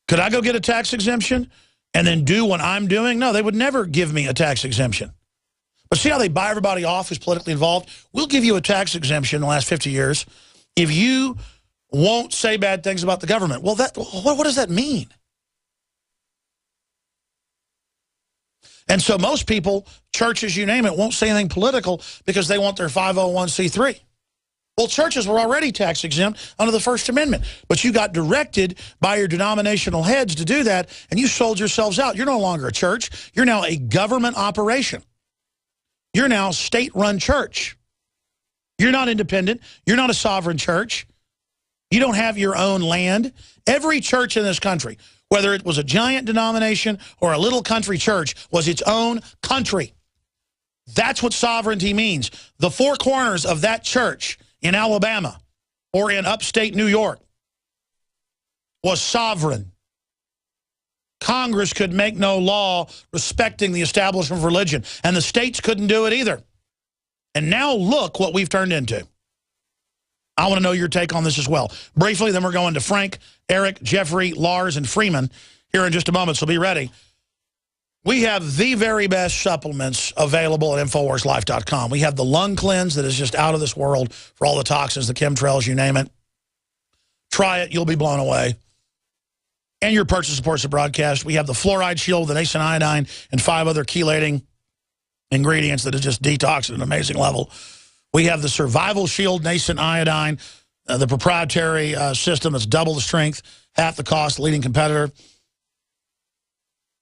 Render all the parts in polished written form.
Could I go get a tax exemption and then do what I'm doing? No, they would never give me a tax exemption. But see how they buy everybody off who's politically involved? We'll give you a tax exemption in the last 50 years if you won't say bad things about the government. Well, what does that mean? And so most people, churches, you name it, won't say anything political because they want their 501c3. Well, churches were already tax exempt under the First Amendment, but you got directed by your denominational heads to do that, and you sold yourselves out. You're no longer a church. You're now a government operation. You're now state-run church. You're not independent. You're not a sovereign church. You don't have your own land. Every church in this country, whether it was a giant denomination or a little country church, was its own country. That's what sovereignty means. The four corners of that church in Alabama or in upstate New York was sovereign. Congress could make no law respecting the establishment of religion, and the states couldn't do it either. And now look what we've turned into. I want to know your take on this as well. Briefly, then we're going to Frank, Eric, Jeffrey, Lars, and Freeman here in just a moment, so be ready. We have the very best supplements available at InfoWarsLife.com. We have the lung cleanse that is just out of this world for all the toxins, the chemtrails, you name it. Try it. You'll be blown away. And your purchase supports the broadcast. We have the fluoride shield, the nascent iodine, and 5 other chelating ingredients that is just detox at an amazing level. We have the survival shield, nascent iodine, the proprietary system that's double the strength, half the cost, leading competitor.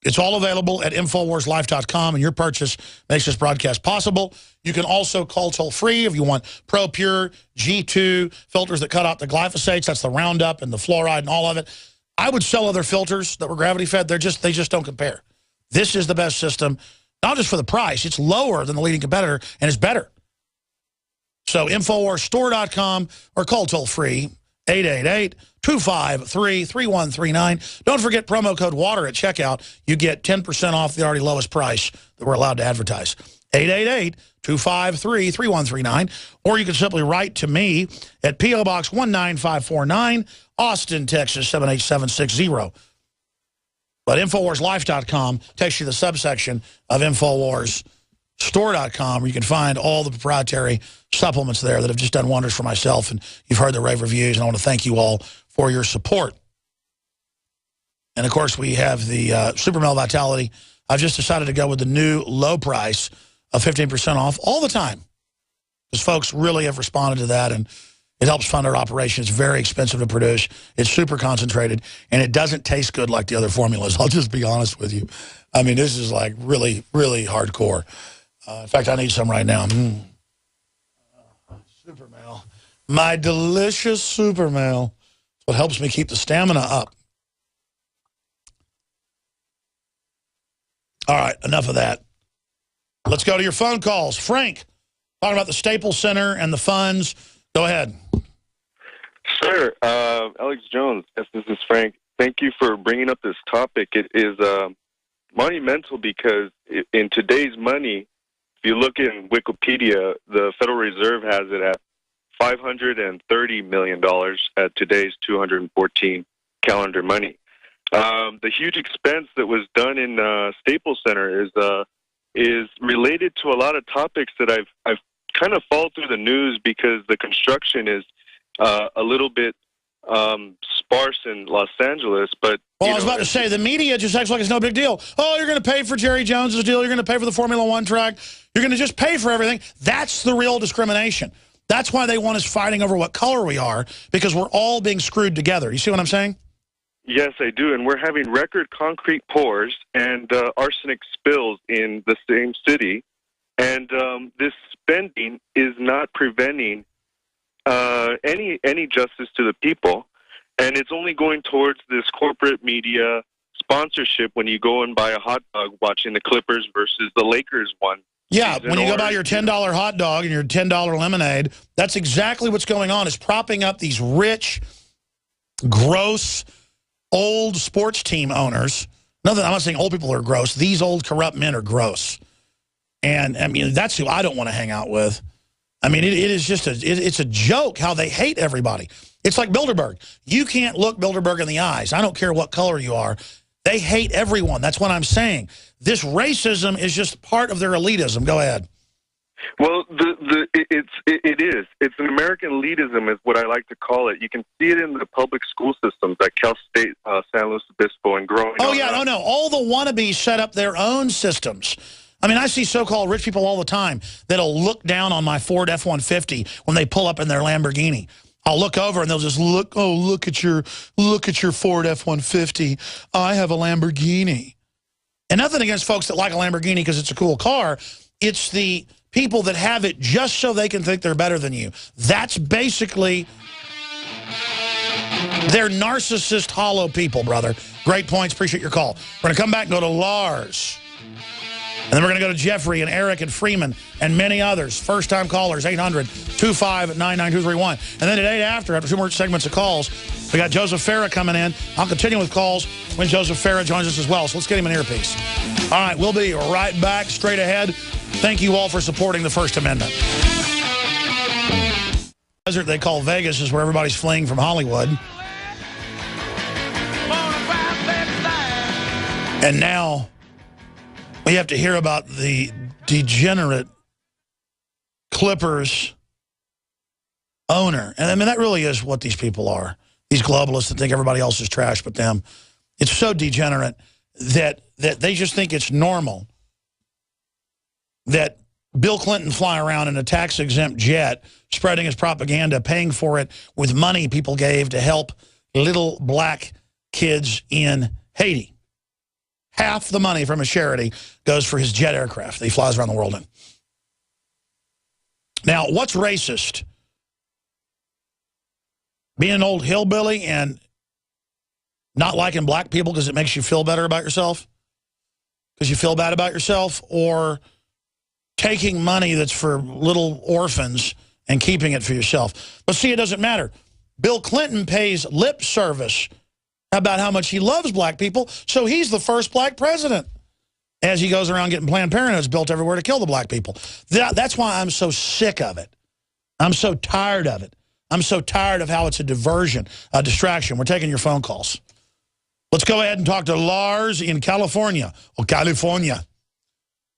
It's all available at InfoWarsLife.com, and your purchase makes this broadcast possible. You can also call toll-free if you want Pro Pure, G2, filters that cut out the glyphosates. That's the Roundup and the fluoride and all of it. I would sell other filters that were gravity-fed. They just don't compare. This is the best system, not just for the price. It's lower than the leading competitor, and it's better. So InfoWarsStore.com or call toll-free, 888-253-3139. Don't forget promo code WATER at checkout. You get 10% off the already lowest price that we're allowed to advertise. 888-253-3139. Or you can simply write to me at P.O. Box 19549, Austin, Texas, 78760. But InfoWarsLife.com takes you to the subsection of InfoWarsStore.com, where you can find all the proprietary supplements there that have just done wonders for myself. And you've heard the rave reviews, and I want to thank you all for your support. And, of course, we have the Super Male Vitality. I've just decided to go with the new low price of 15% off all the time, because folks really have responded to that, and it helps fund our operation. It's very expensive to produce. It's super concentrated, and it doesn't taste good like the other formulas. I'll just be honest with you. I mean, this is like really, really hardcore. In fact, I need some right now. Super Male. My delicious Super Male. It's what helps me keep the stamina up. All right, enough of that. Let's go to your phone calls. Frank, talking about the Staples Center and the funds. Go ahead. Sure. Alex Jones. Yes, this is Frank. Thank you for bringing up this topic. It is monumental because in today's money, if you look in Wikipedia, the Federal Reserve has it at $530 million at today's 214 calendar money. The huge expense that was done in Staples Center is related to a lot of topics that I've kind of followed through the news, because the construction is a little bit sparse in Los Angeles. But well, I was about to say, the media just acts like it's no big deal. Oh, you're going to pay for Jerry Jones's deal. You're going to pay for the Formula One track. You're going to just pay for everything. That's the real discrimination. That's why they want us fighting over what color we are, because we're all being screwed together. You see what I'm saying? Yes, I do. And we're having record concrete pours and arsenic spills in the same city. And this spending is not preventing any justice to the people. And it's only going towards this corporate media sponsorship when you go and buy a hot dog watching the Clippers versus the Lakers one. Yeah, when you go buy your $10 hot dog and your $10 lemonade, that's exactly what's going on, is propping up these rich, gross, old sports team owners. I'm not saying old people are gross. These old corrupt men are gross. And, I mean, that's who I don't want to hang out with. I mean, it is just it's a joke how they hate everybody. It's like Bilderberg. You can't look Bilderberg in the eyes. I don't care what color you are. They hate everyone. That's what I'm saying. This racism is just part of their elitism. Go ahead. Well, it is. It's an American elitism is what I like to call it. You can see it in the public school systems at Cal State, San Luis Obispo, and growing Oh, yeah, no. All the wannabes set up their own systems. I mean, I see so-called rich people all the time that'll look down on my Ford F-150 when they pull up in their Lamborghini. I'll look over and they'll just look, oh, look at your Ford F-150. I have a Lamborghini. And nothing against folks that like a Lamborghini because it's a cool car. It's the people that have it just so they can think they're better than you. That's basically, they're narcissist, hollow people, brother. Great points. Appreciate your call. We're going to come back and go to Lars. And then we're going to go to Jeffrey and Eric and Freeman and many others. First-time callers, 800-259-9231. And then today after 2 more segments of calls, we got Joseph Farah coming in. I'll continue with calls when Joseph Farah joins us as well. So let's get him an earpiece. All right, we'll be right back straight ahead. Thank you all for supporting the First Amendment. The desert they call Vegas is where everybody's fleeing from Hollywood. And now we have to hear about the degenerate Clippers owner. And I mean, that really is what these people are. These globalists that think everybody else is trash but them. It's so degenerate that they just think it's normal that Bill Clinton fly around in a tax-exempt jet, spreading his propaganda, paying for it with money people gave to help little black kids in Haiti. Half the money from a charity goes for his jet aircraft that he flies around the world in. Now, what's racist? Being an old hillbilly and not liking black people because it makes you feel better about yourself? Because you feel bad about yourself? Or taking money that's for little orphans and keeping it for yourself? But see, it doesn't matter. Bill Clinton pays lip service about how much he loves black people, so he's the first black president as he goes around getting Planned Parenthoods built everywhere to kill the black people. That's why I'm so sick of it. I'm so tired of it. I'm so tired of how it's a diversion, a distraction. We're taking your phone calls. Let's go ahead and talk to Lars in California. Oh, California.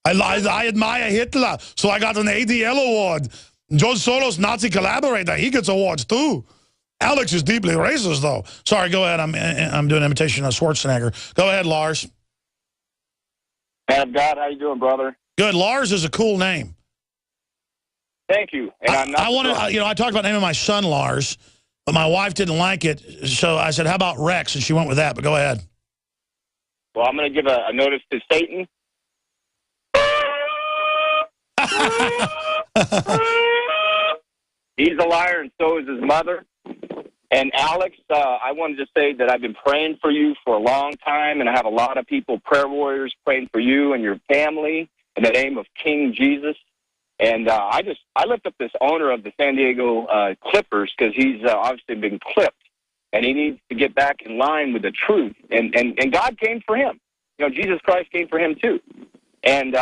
I admire Hitler, so I got an ADL award. George Soros, Nazi collaborator, he gets awards too. Alex is deeply racist, though. Sorry, go ahead. I'm doing an imitation of Schwarzenegger. Go ahead, Lars. Man of God, how you doing, brother? Good. Lars is a cool name. Thank you. And I wanted, I talked about naming my son Lars, but my wife didn't like it, so I said, how about Rex? And she went with that, but go ahead. Well, I'm going to give a notice to Satan. He's a liar, and so is his mother. And Alex, I wanted to say that I've been praying for you for a long time, and I have a lot of people, prayer warriors, praying for you and your family in the name of King Jesus. And I lift up this owner of the San Diego Clippers because he's obviously been clipped, and he needs to get back in line with the truth. And God came for him. You know, Jesus Christ came for him too. And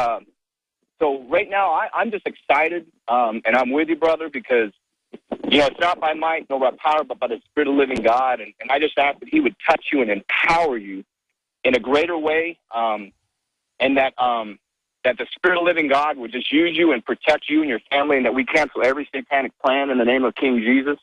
so right now I'm just excited, and I'm with you, brother, because you know, it's not by might nor by power, but by the Spirit of the living God. And I just ask that he would touch you and empower you in a greater way, and that the Spirit of the living God would just use you and protect you and your family, and that we cancel every satanic plan in the name of King Jesus.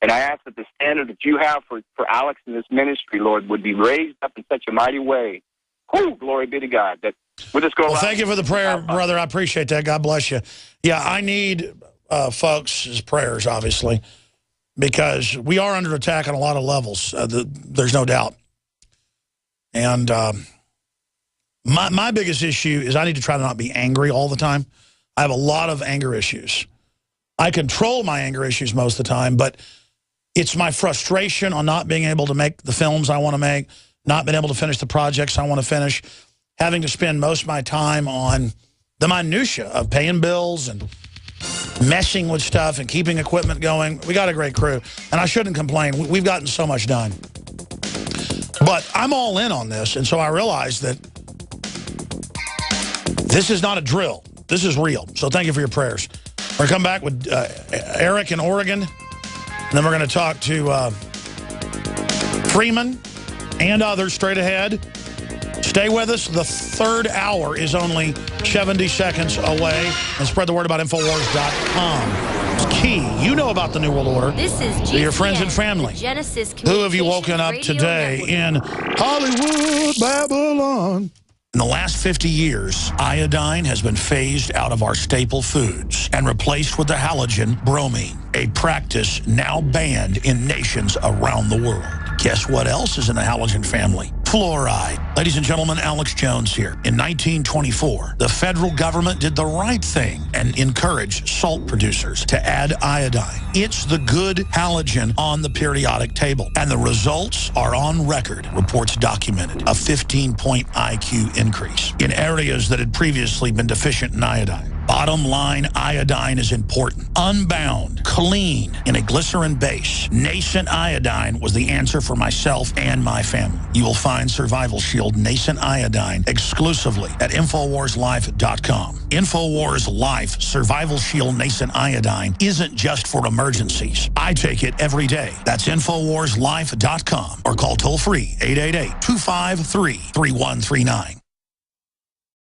And I ask that the standard that you have for Alex in this ministry, Lord, would be raised up in such a mighty way. Whew, glory be to God. That we'll just go well, thank you for the prayer, brother. I appreciate that. God bless you. Yeah, I need folks' prayers, obviously, because we are under attack on a lot of levels. There's no doubt. And my biggest issue is I need to try to not be angry all the time. I have a lot of anger issues. I control my anger issues most of the time, but it's my frustration on not being able to make the films I want to make, not being able to finish the projects I want to finish, having to spend most of my time on the minutia of paying bills and messing with stuff and keeping equipment going. We got a great crew, and I shouldn't complain. We've gotten so much done. But I'm all in on this, and so I realized that this is not a drill. This is real. So thank you for your prayers. We're going to come back with Eric in Oregon And then we're going to talk to Freeman and others straight ahead. Stay with us. The third hour is only 70 seconds away. And spread the word about Infowars.com. It's key. You know about the New World Order. This is GCN, to your friends and family. Genesis Who have you woken up today in Hollywood, Babylon? In the last 50 years, iodine has been phased out of our staple foods and replaced with the halogen bromine, a practice now banned in nations around the world. Guess what else is in the halogen family? Fluoride. Ladies and gentlemen, Alex Jones here. In 1924, the federal government did the right thing and encouraged salt producers to add iodine. It's the good halogen on the periodic table. And the results are on record. Reports documented a 15-point IQ increase in areas that had previously been deficient in iodine. Bottom line, iodine is important. Unbound, clean, in a glycerin base. Nascent iodine was the answer for myself and my family. You will find Survival Shield Nascent Iodine exclusively at InfoWarsLife.com. InfoWars Life Survival Shield Nascent Iodine isn't just for emergencies. I take it every day. That's InfoWarsLife.com or call toll-free 888-253-3139.